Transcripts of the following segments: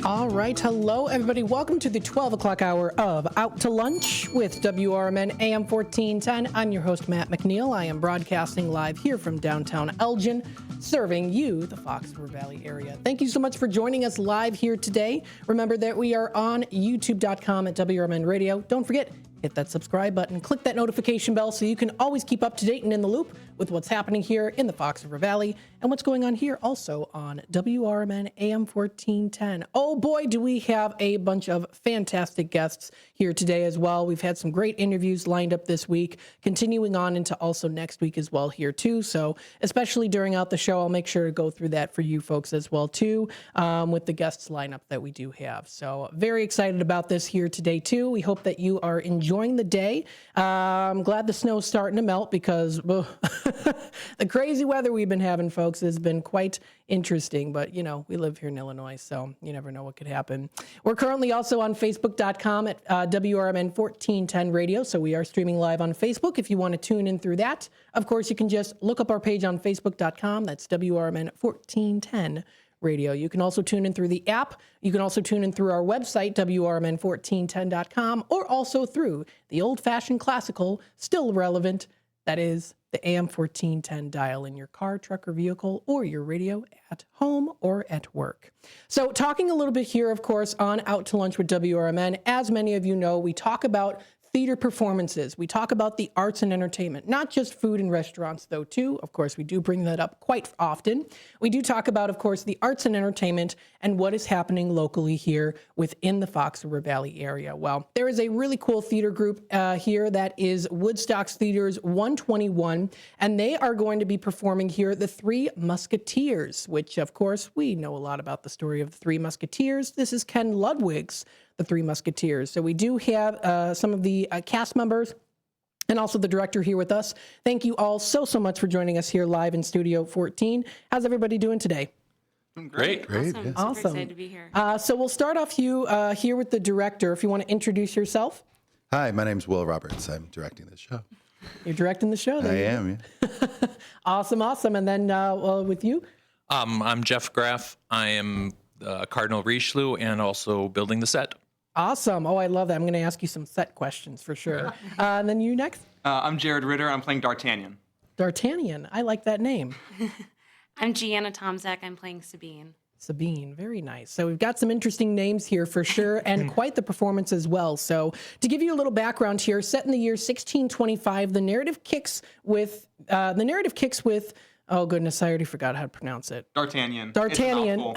All right. Hello, everybody. Welcome to the 12 o'clock hour of Out to Lunch with WRMN AM 1410. I'm your host, Matt McNeil. I am broadcasting live here from downtown Elgin, serving you, the Fox River Valley area. Thank you so much for joining us live here today. Remember that we are on youtube.com at WRMN Radio. Don't forget, hit that subscribe button, click that notification bell so you can always keep up to date and in the loop with what's happening here in the Fox River Valley and what's going on here also on WRMN AM 1410. Oh boy, do we have a bunch of fantastic guests here today as well. We've had some great interviews lined up this week, continuing on into also next week as well here too. So especially during out the show, I'll make sure to go through that for you folks as well too, with the guests lineup that we do have. So very excited about this here today too. We hope that you are enjoying the day. I'm glad the snow's starting to melt because the crazy weather we've been having, folks, has been quite interesting. But, you know, we live here in Illinois, so you never know what could happen. We're currently also on Facebook.com at WRMN 1410 Radio. So we are streaming live on Facebook if you want to tune in through that. Of course, you can just look up our page on Facebook.com. That's WRMN 1410 Radio. You can also tune in through the app. You can also tune in through our website, WRMN1410.com, or also through the old-fashioned classical, still relevant, that is the AM 1410 dial in your car, truck, or vehicle, or your radio at home or at work. So talking a little bit here, of course, on Out to Lunch with WRMN, as many of you know, we talk about theater performances. We talk about the arts and entertainment, not just food and restaurants, though, too. Of course, we do bring that up quite often. We do talk about, of course, the arts and entertainment and what is happening locally here within the Fox River Valley area. Well, there is a really cool theater group here that is Woodstock Theater's 121, and they are going to be performing here the Three Musketeers, which, of course, we know a lot about the story of the Three Musketeers. This is Ken Ludwig's The Three Musketeers. So we do have some of the cast members and also the director here with us. Thank you all so much for joining us here live in Studio 14. How's everybody doing today? Great. Awesome. Yeah. Super Awesome. excited to be here. So we'll start off here with the director. If you want to introduce yourself. Hi, my name's Will Roberts. I'm directing this show. You're directing the show. I am, yeah. Awesome. And then with you? I'm Jeff Graff. I am Cardinal Richelieu and also building the set. Awesome. Oh, I love that. I'm going to ask you some set questions for sure. And then you next? I'm Jared Ritter. I'm playing D'Artagnan. D'Artagnan. I like that name. I'm Gianna Tomzak. I'm playing Sabine. Sabine, very nice. So we've got some interesting names here for sure, and quite the performance as well. So to give you a little background here, set in the year 1625, the narrative kicks with oh goodness, I already forgot how to pronounce it. D'Artagnan. D'Artagnan.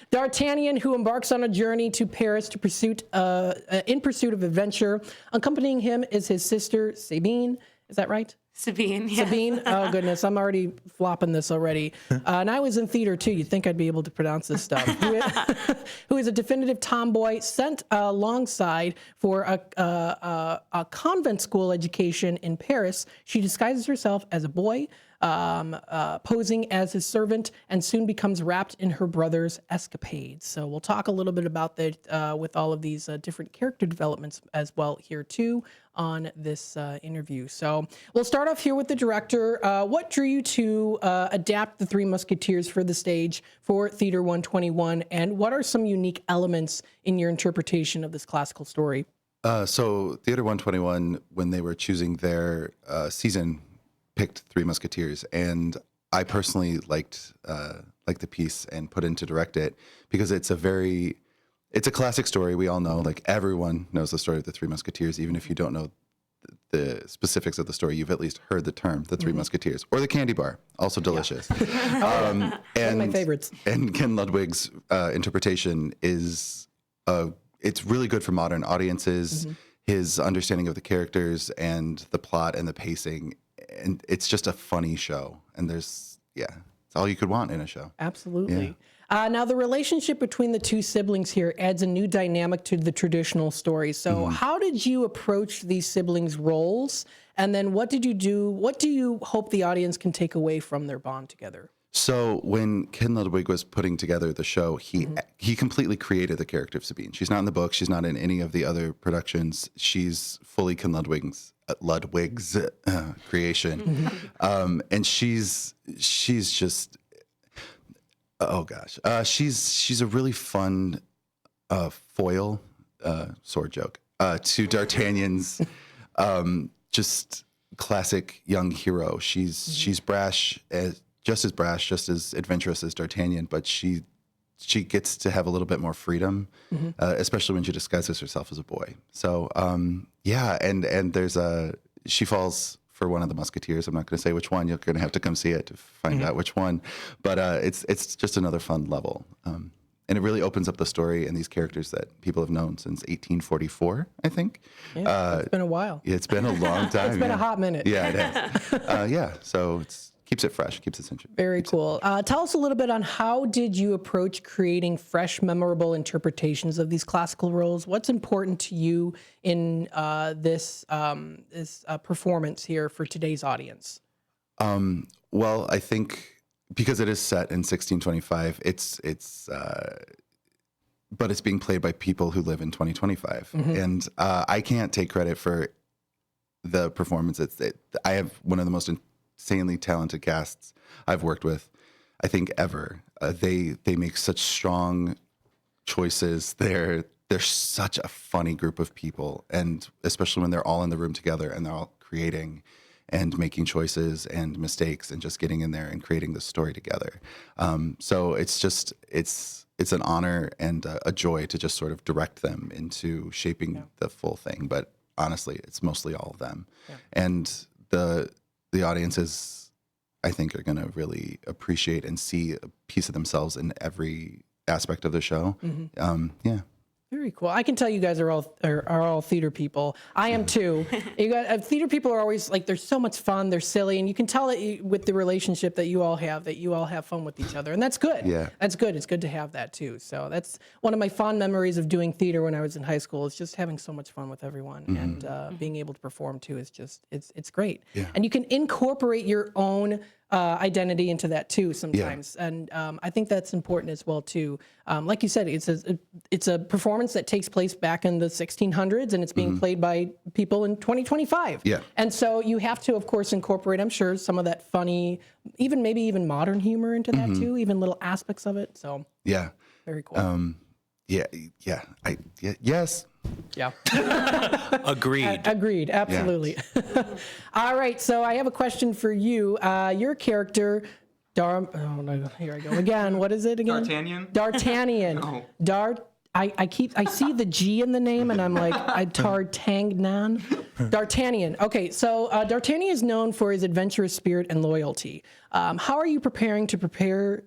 D'Artagnan, who embarks on a journey to Paris in pursuit of adventure. Accompanying him is his sister Sabine. Is that right? Sabine, yeah. Sabine? Oh, goodness. I'm already flopping this already. And I was in theater, too. You'd think I'd be able to pronounce this stuff. Who is a definitive tomboy sent alongside for a convent school education in Paris. She disguises herself as a boy, posing as his servant, and soon becomes wrapped in her brother's escapades. So we'll talk a little bit about that with all of these different character developments as well here, too, on this interview. So we'll start off here with the director. What drew you to adapt the Three Musketeers for the stage for Theater 121, and what are some unique elements in your interpretation of this classical story? So Theater 121, when they were choosing their season, picked Three Musketeers, and I personally liked the piece and put in to direct it because it's a classic story. We all know, like everyone knows the story of the Three Musketeers, even if you don't know the specifics of the story, you've at least heard the term, the Three Musketeers, or the candy bar, also delicious. One of my favorites. And Ken Ludwig's interpretation is, it's really good for modern audiences. His understanding of the characters and the plot and the pacing, and it's just a funny show. And it's all you could want in a show. Absolutely. Yeah. Now, the relationship between the two siblings here adds a new dynamic to the traditional story. So how did you approach these siblings' roles? And then what did you do? What do you hope the audience can take away from their bond together? So when Ken Ludwig was putting together the show, he completely created the character of Sabine. She's not in the book. She's not in any of the other productions. She's fully Ken Ludwig's creation. And she's just Oh gosh, she's a really fun foil, sword joke, to D'Artagnan's just classic young hero. She's brash, just as brash, just as adventurous as D'Artagnan, but she gets to have a little bit more freedom, especially when she disguises herself as a boy. So yeah, and she falls for one of the Musketeers. I'm not going to say which one. You're going to have to come see it to find out which one. But it's just another fun level. And it really opens up the story and these characters that people have known since 1844, I think. Yeah, it's been a while. It's been a long time. It's been a hot minute. Yeah, it has. Yeah, so keeps it fresh, keeps it interesting. Very cool. Tell us a little bit on how did you approach creating fresh, memorable interpretations of these classical roles? What's important to you in this performance here for today's audience? Well, I think because it is set in 1625, but it's being played by people who live in 2025, and I can't take credit for the performance. I have one of the most insanely talented casts I've worked with, I think, ever. They make such strong choices. They're such a funny group of people, and especially when they're all in the room together and they're all creating and making choices and mistakes and just getting in there and creating the story together. So it's an honor and a joy to just sort of direct them into shaping the full thing. But honestly, it's mostly all of them, and the audiences, I think, are going to really appreciate and see a piece of themselves in every aspect of the show. Yeah. Very cool. I can tell you guys are all theater people. I am too. You guys, theater people are always like, they're so much fun. They're silly, and you can tell that with the relationship that you all have fun with each other, and that's good. Yeah, that's good. It's good to have that too. So that's one of my fond memories of doing theater when I was in high school. Is just having so much fun with everyone, and being able to perform too is just it's great. Yeah. And you can incorporate your own identity into that too sometimes, and I think that's important as well too. Like you said, it's a performance that takes place back in the 1600s, and it's being played by people in 2025. Yeah, and so you have to, of course, incorporate, I'm sure, some of that funny, maybe even modern humor into that too, even little aspects of it. So yeah, very cool. Yes. Yeah. Agreed. Agreed. Absolutely. Yeah. All right. So I have a question for you. Your character, oh no, here I go again. What is it again? D'Artagnan. D'Artagnan. No. I see the G in the name, and I'm like, D'Artagnan. Okay, so D'Artagnan is known for his adventurous spirit and loyalty. How are you preparing to portray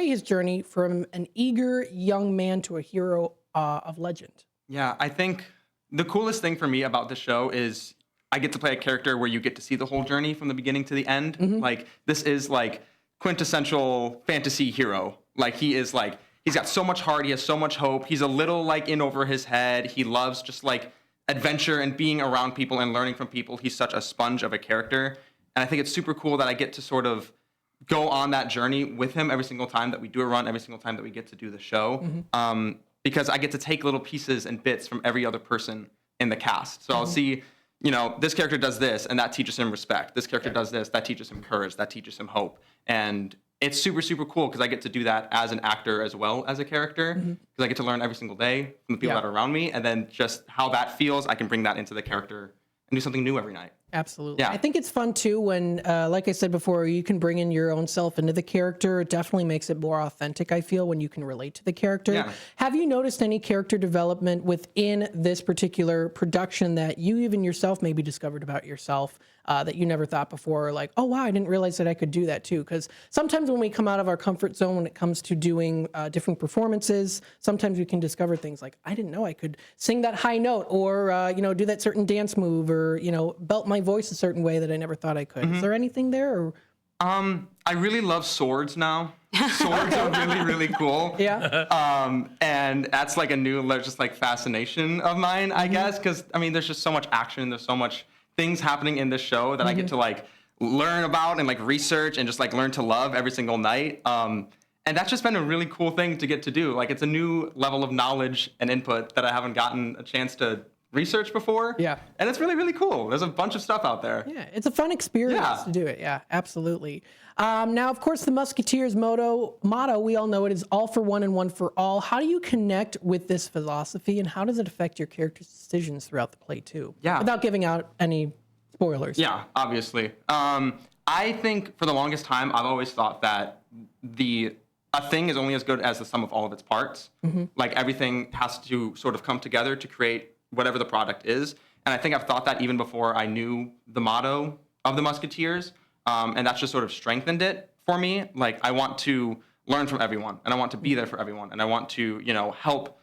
his journey from an eager young man to a hero of legend? Yeah, I think the coolest thing for me about the show is I get to play a character where you get to see the whole journey from the beginning to the end. Like, this is like quintessential fantasy hero. Like, he's got so much heart. He has so much hope. He's a little like in over his head. He loves just like adventure and being around people and learning from people. He's such a sponge of a character. And I think it's super cool that I get to sort of go on that journey with him every single time that we do a run, every single time that we get to do the show. Because I get to take little pieces and bits from every other person in the cast. So I'll see, this character does this, and that teaches him respect. This character does this, that teaches him courage, that teaches him hope. And it's super, super cool because I get to do that as an actor as well as a character, because I get to learn every single day from the people that are around me, and then just how that feels, I can bring that into the character and do something new every night. Absolutely. Yeah. I think it's fun too when, like I said before, you can bring in your own self into the character. It definitely makes it more authentic, I feel, when you can relate to the character. Yeah. Have you noticed any character development within this particular production that you even yourself maybe discovered about yourself that you never thought before? Like, oh, wow, I didn't realize that I could do that too. Because sometimes when we come out of our comfort zone when it comes to doing different performances, sometimes we can discover things like, I didn't know I could sing that high note or, do that certain dance move or, belt my voice a certain way that I never thought I could. Is there anything there? Or? I really love swords now. Swords are really, really cool. Yeah. And that's like a new just like fascination of mine, I guess, because there's just so much action. There's so much things happening in this show that I get to like learn about and like research and just like learn to love every single night. And that's just been a really cool thing to get to do. Like, it's a new level of knowledge and input that I haven't gotten a chance to research before. Yeah. And it's really, really cool. There's a bunch of stuff out there. Yeah, it's a fun experience Yeah. to do it. Yeah, absolutely. Now, of course, the Musketeers motto, we all know it, is all for one and one for all. How do you connect with this philosophy, and how does it affect your character's decisions throughout the play, too? Yeah. Without giving out any spoilers. Yeah, obviously. I think for the longest time, I've always thought that a thing is only as good as the sum of all of its parts. Like everything has to sort of come together to create whatever the product is. And I think I've thought that even before I knew the motto of the Musketeers. And that's just sort of strengthened it for me. Like I want to learn from everyone, and I want to be there for everyone, and I want to, help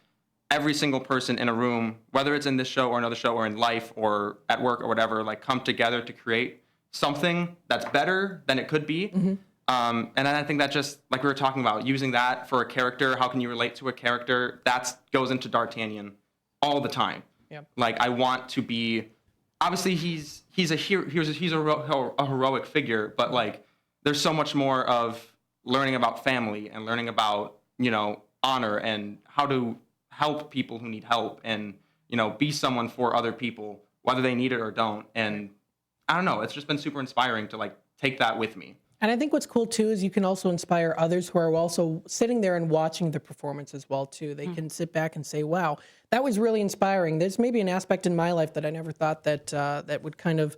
every single person in a room, whether it's in this show or another show or in life or at work or whatever, like come together to create something that's better than it could be. And then I think that just, like we were talking about, using that for a character, how can you relate to a character? That goes into D'Artagnan all the time. Yep. Like I want to be, obviously he's a hero, he's a heroic figure, but like there's so much more of learning about family and learning about, honor and how to help people who need help and, be someone for other people, whether they need it or don't. And I don't know, it's just been super inspiring to like take that with me. And I think what's cool, too, is you can also inspire others who are also sitting there and watching the performance as well, too. They can sit back and say, wow, that was really inspiring. There's maybe an aspect in my life that I never thought that that would kind of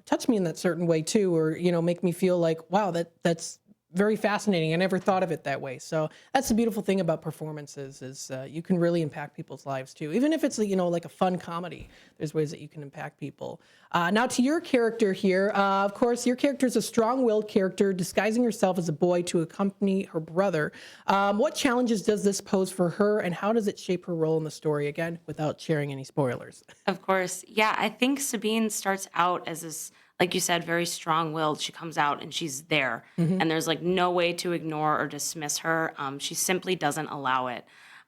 touch me in that certain way, too, or, make me feel like, wow, that's very fascinating. I never thought of it that way. So that's the beautiful thing about performances is you can really impact people's lives, too. Even if it's, like a fun comedy, there's ways that you can impact people. Now to your character here, of course, your character is a strong-willed character disguising herself as a boy to accompany her brother. What challenges does this pose for her, and how does it shape her role in the story, again, without sharing any spoilers? Of course. Yeah, I think Sabine starts out as this, like you said, very strong-willed. She comes out and she's there, and there's like no way to ignore or dismiss her. She simply doesn't allow it.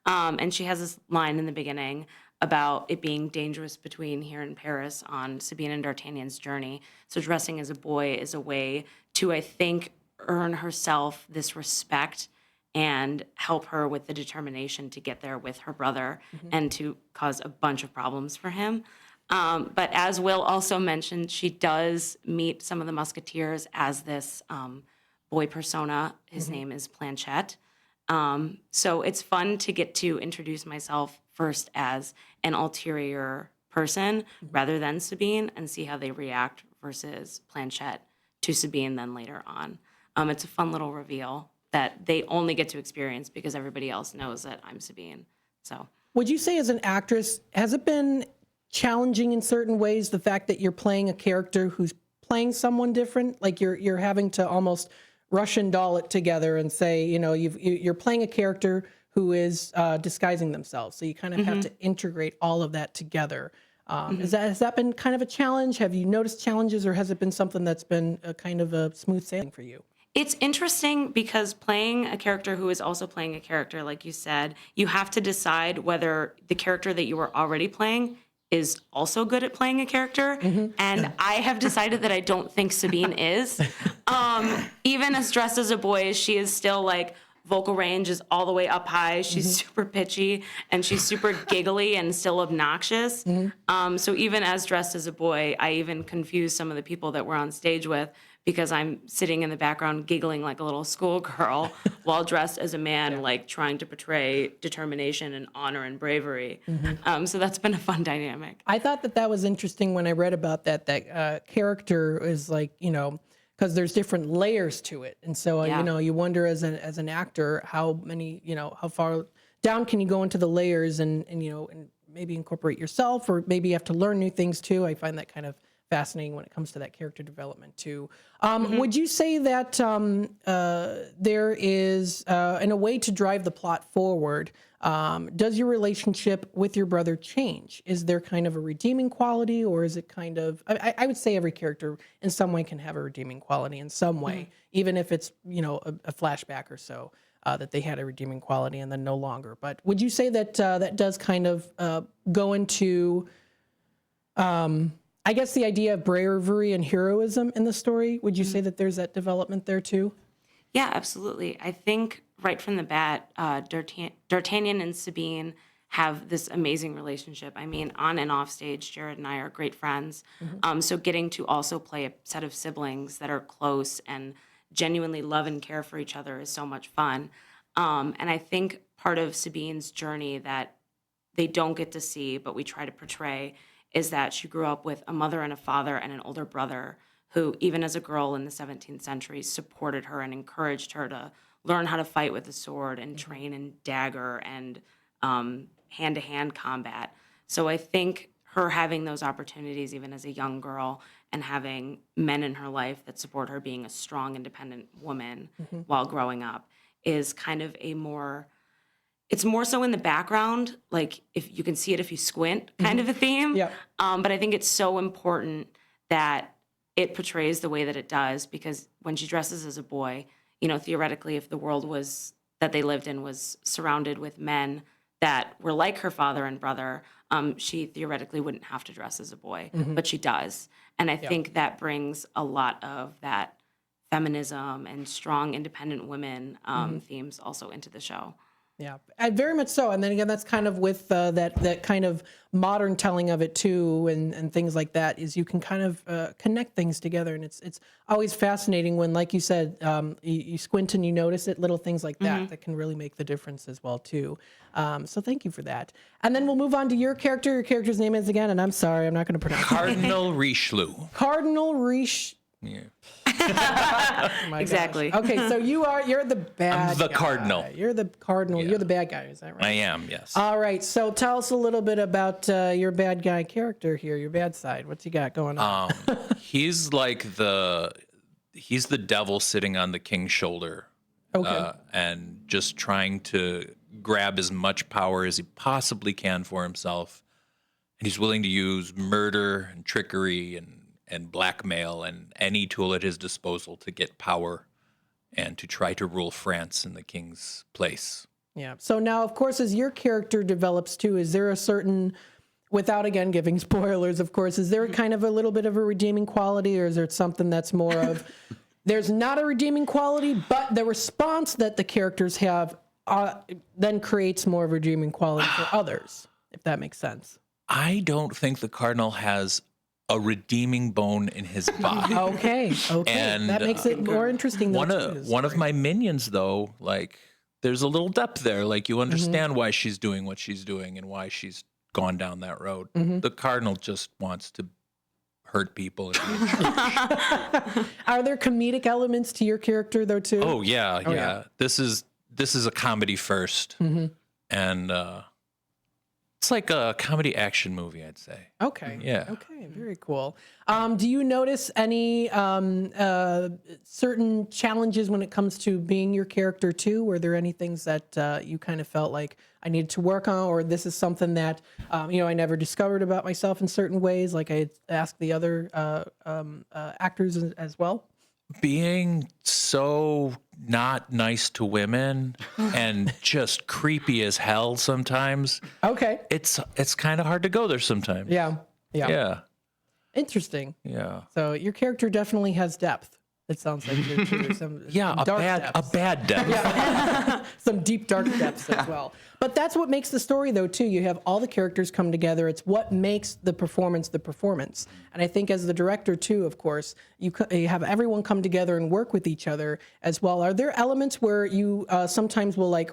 And she has this line in the beginning about it being dangerous between here and Paris on Sabine and D'Artagnan's journey. So dressing as a boy is a way to, I think, earn herself this respect and help her with the determination to get there with her brother and to cause a bunch of problems for him. But as Will also mentioned, she does meet some of the Musketeers as this boy persona. His name is Planchette. So it's fun to get to introduce myself first as an ulterior person rather than Sabine and see how they react versus Planchette to Sabine then later on. It's a fun little reveal that they only get to experience because everybody else knows that I'm Sabine. So Would you say as an actress, has it been challenging in certain ways, the fact that you're playing a character who's playing someone different? Like you're having to almost Russian doll it together and say, you're playing a character who is disguising themselves. So you kind of have to integrate all of that together. Has that been kind of a challenge? Have you noticed challenges, or has it been something that's been a kind of a smooth sailing for you? it's interesting because playing a character who is also playing a character, like you said, you have to decide whether the character that you were already playing is also good at playing a character. And I have decided that I don't think Sabine is. Even as dressed as a boy, she is still like, vocal range is all the way up high. She's super pitchy and she's super giggly and still obnoxious. So even as dressed as a boy, I even confused some of the people that we're on stage with because I'm sitting in the background giggling like a little schoolgirl while dressed as a man, like trying to portray determination and honor and bravery. So that's been a fun dynamic. I thought that was interesting when I read about that character is like, you know, because there's different layers to it. And so, you know, you wonder as an actor, how many, you know, how far down can you go into the layers and you know, and maybe incorporate yourself, or maybe you have to learn new things too. I find that kind of fascinating when it comes to that character development too. Would you say that there is, in a way to drive the plot forward, does your relationship with your brother change? Is there kind of a redeeming quality, or is it kind of, I would say every character in some way can have a redeeming quality in some way, even if it's, you know, a flashback or so, that they had a redeeming quality and then no longer. But would you say that that does kind of go into, I guess, the idea of bravery and heroism in the story? Would you say that there's that development there too? Yeah, absolutely. I think right from the bat, D'Artagnan and Sabine have this amazing relationship. I mean, on and off stage, Jared and I are great friends. So getting to also play a set of siblings that are close and genuinely love and care for each other is so much fun. And I think part of Sabine's journey that they don't get to see, but we try to portray, is that she grew up with a mother and a father and an older brother who, even as a girl in the 17th century, supported her and encouraged her to learn how to fight with a sword and train in dagger and hand-to-hand combat. So I think her having those opportunities, even as a young girl, and having men in her life that support her being a strong, independent woman while growing up is kind of it's more so in the background, like if you can see it if you squint, kind of a theme. Yeah. But I think it's so important that it portrays the way that it does, because when she dresses as a boy, theoretically, if the world that they lived in was surrounded with men that were like her father and brother, she theoretically wouldn't have to dress as a boy, but she does. And I think that brings a lot of that feminism and strong, independent women themes also into the show. Yeah, very much so. And then again, that's kind of with that kind of modern telling of it too, and things like that, is you can kind of connect things together. And it's always fascinating when, like you said, you squint and you notice it, little things like that can really make the difference as well too. So thank you for that. And then we'll move on to your character. Your character's name is, again, and I'm sorry, I'm not going to pronounce it. Cardinal Richelieu. Cardinal Richelieu. Yeah. Oh Exactly. gosh. Okay, so you're the bad I'm the guy. cardinal. You're the cardinal. Yeah. You're the bad guy. Is that right? I am, yes. All right. So tell us a little bit about your bad guy character here, your bad side. What's you got going on? He's like he's the devil sitting on the king's shoulder. Okay. And just trying to grab as much power as he possibly can for himself. And he's willing to use murder and trickery and blackmail and any tool at his disposal to get power and to try to rule France in the king's place. Yeah. So now, of course, as your character develops too, is there a certain, without again giving spoilers, of course, is there kind of a little bit of a redeeming quality, or is there something that's more of, there's not a redeeming quality, but the response that the characters have then creates more of a redeeming quality for others, if that makes sense? I don't think the cardinal has a redeeming bone in his body. Okay. And, that makes it more interesting. One of my minions, though, like, there's a little depth there. Like, you understand why she's doing what she's doing and why she's gone down that road. The cardinal just wants to hurt people. Are there comedic elements to your character, though, too? Oh yeah. This is a comedy first, and it's like a comedy action movie, I'd say. Okay. Yeah. Okay. Very cool. Do you notice any certain challenges when it comes to being your character too? Were there any things that you kind of felt like I needed to work on, or this is something that I never discovered about myself in certain ways, like I asked the other actors as well? Being so not nice to women and just creepy as hell sometimes. Okay. It's kind of hard to go there sometimes. Yeah. Yeah. Interesting. Yeah. So your character definitely has depth. It sounds like there's some Yeah, some dark a depths. bad depth. Some deep dark depths as well. But that's what makes the story, though, too. You have all the characters come together. It's what makes the performance. And I think as the director too, of course, you have everyone come together and work with each other as well. Are there elements where you sometimes will like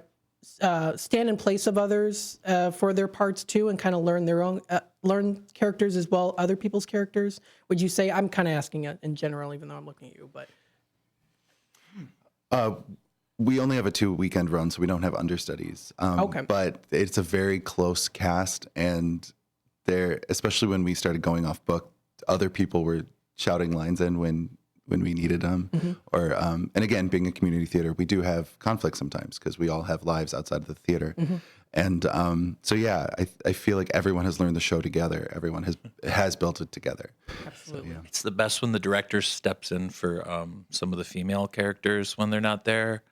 stand in place of others for their parts too, and kind of learn their own learn characters as well, other people's characters? Would you say? I'm kind of asking it in general, even though I'm looking at you, but. We only have a 2-weekend run, so we don't have understudies. Okay. But it's a very close cast, and there, especially when we started going off book, other people were shouting lines in when we needed them. Or and again, being a community theater, we do have conflict sometimes because we all have lives outside of the theater. And so yeah, I feel like everyone has learned the show together. Everyone has built it together. Absolutely. So, yeah. It's the best when the director steps in for some of the female characters when they're not there.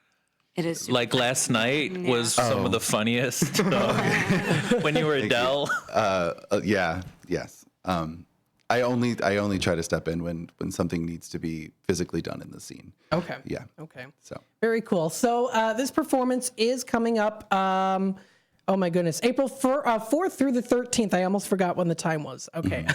It is super Like last night was some of the funniest. When you were Adele. Yes. I only try to step in when something needs to be physically done in the scene. Okay. Yeah. Okay. So Very cool. So this performance is coming up Oh my goodness. April 4th through the 13th. I almost forgot when the time was. Okay.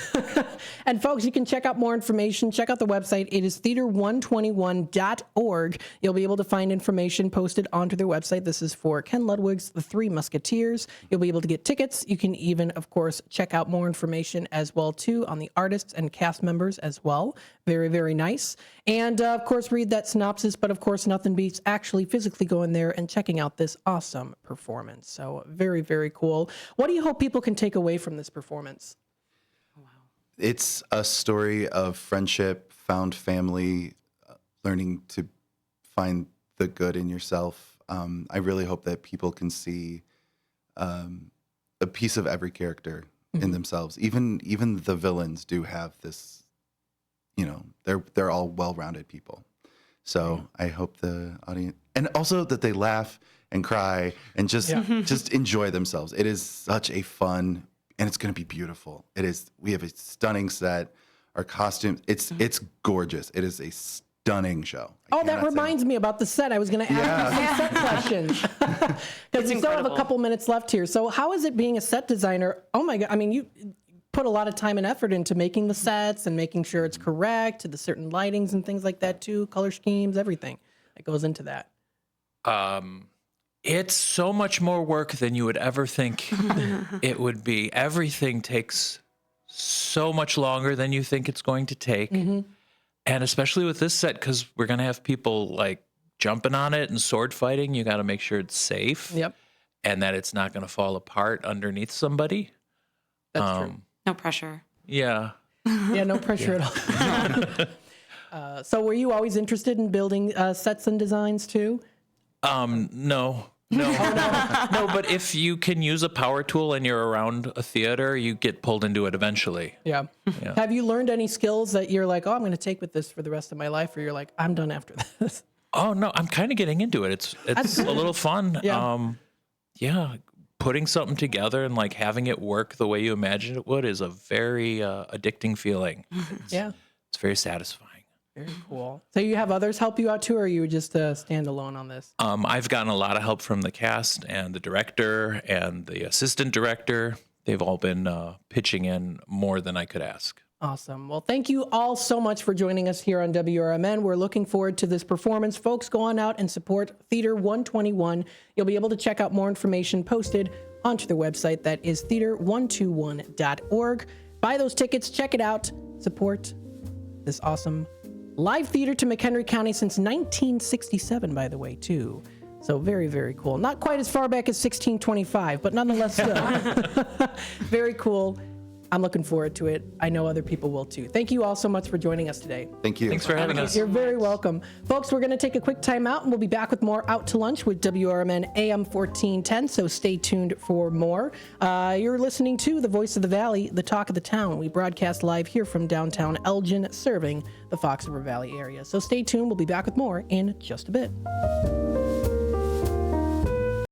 And folks, you can check out more information. Check out the website. It is theater121.org. You'll be able to find information posted onto their website. This is for Ken Ludwig's The Three Musketeers. You'll be able to get tickets. You can even, of course, check out more information as well, too, on the artists and cast members as well. Very, very nice. And, of course, read that synopsis. But, of course, nothing beats actually physically going there and checking out this awesome performance. So very, very cool. What do you hope people can take away from this performance? It's a story of friendship, found family, learning to find the good in yourself. I really hope that people can see a piece of every character in themselves. Even the villains do have this, they're all well-rounded people. So I hope the audience, and also that they laugh and cry and just enjoy themselves. It is such a fun, and it's going to be beautiful. It is. We have a stunning set. Our costume, it's gorgeous. It is a stunning show. That reminds me about the set. I was going to ask you some set questions because we still have a couple minutes left here. So how is it being a set designer? Oh my God. I mean, you put a lot of time and effort into making the sets and making sure it's correct to the certain lightings and things like that too, color schemes, everything that goes into that. It's so much more work than you would ever think it would be. Everything takes so much longer than you think it's going to take. And especially with this set, because we're going to have people like jumping on it and sword fighting, you got to make sure it's safe. Yep. And that it's not going to fall apart underneath somebody. That's true. No pressure. Yeah. Yeah, no pressure at all. So were you always interested in building sets and designs too? No. No, but if you can use a power tool and you're around a theater, you get pulled into it eventually. Yeah. Have you learned any skills that you're like, I'm going to take with this for the rest of my life, or you're like, I'm done after this? Oh no, I'm kind of getting into it. It's a little fun. Yeah. Putting something together and like having it work the way you imagined it would is a very addicting feeling. It's very satisfying. Very cool. So you have others help you out too, or are you just stand alone on this? I've gotten a lot of help from the cast and the director and the assistant director. They've all been pitching in more than I could ask. Awesome. Well, thank you all so much for joining us here on WRMN. We're looking forward to this performance. Folks, go on out and support Theater 121. You'll be able to check out more information posted onto their website. That is theater121.org. Buy those tickets. Check it out. Support this awesome live theater to McHenry County since 1967, by the way, too. So very, very cool. Not quite as far back as 1625, but nonetheless still. Very cool. I'm looking forward to it. I know other people will too. Thank you all so much for joining us today. Thank you. Thanks for having us. You're very welcome. Folks, we're going to take a quick time out and we'll be back with more Out to Lunch with WRMN AM 1410, so stay tuned for more. You're listening to the Voice of the Valley, the talk of the town. We broadcast live here from downtown Elgin, serving the Fox River Valley area. So stay tuned. We'll be back with more in just a bit.